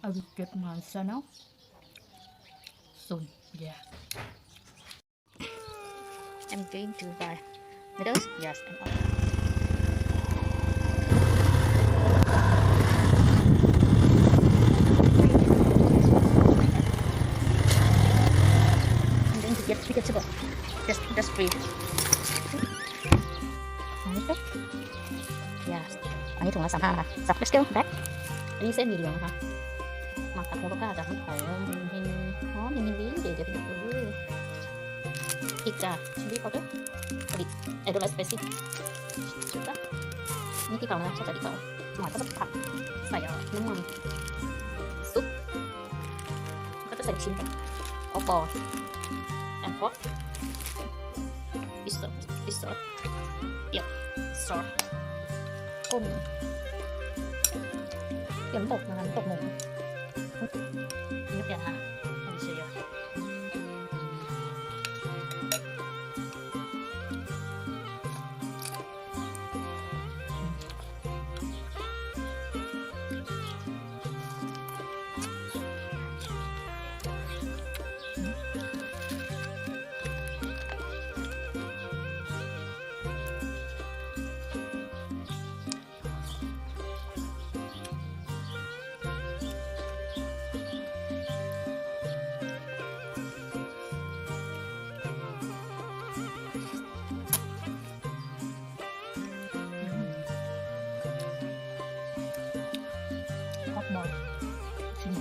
I will get my channel soon. Yeah. I'm going to buy noodles. Yes, I'm going to get vegetable. Just free. Yes. อันนี้ถุงละ35 นะคะสับ let's go back อันนี้เส้นหมี่เหลืองนะคะหมักกับโฮโลก้าจากน้ำหอมหินหอมหินลิ้นเดี๋ยวอีกจ้ะชิลลี่พาวเดอร์ผลิตไอโดไลสเปซี่จุดละนี่ที่เก่านะใช่แต่ที่เก่าหน่อยก็จะผัดใส่น้ำมันซุปก็จะใส่ชิ้นกันออกบอลแอนด์พอตบิสซอสเดี๋ยวซอสต้มเดี๋ยวตกนะคะตกหมูนี่เปลี่ยนนะอันนี้เชียวฮอกมอสชิม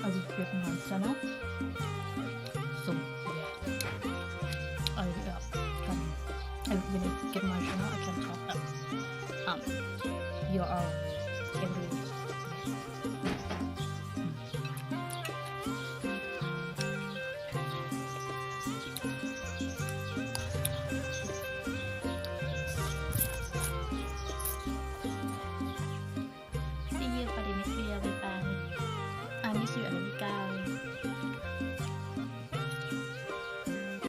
I will get my channel soon. Yeah. I will get my channel. I can talk. You are every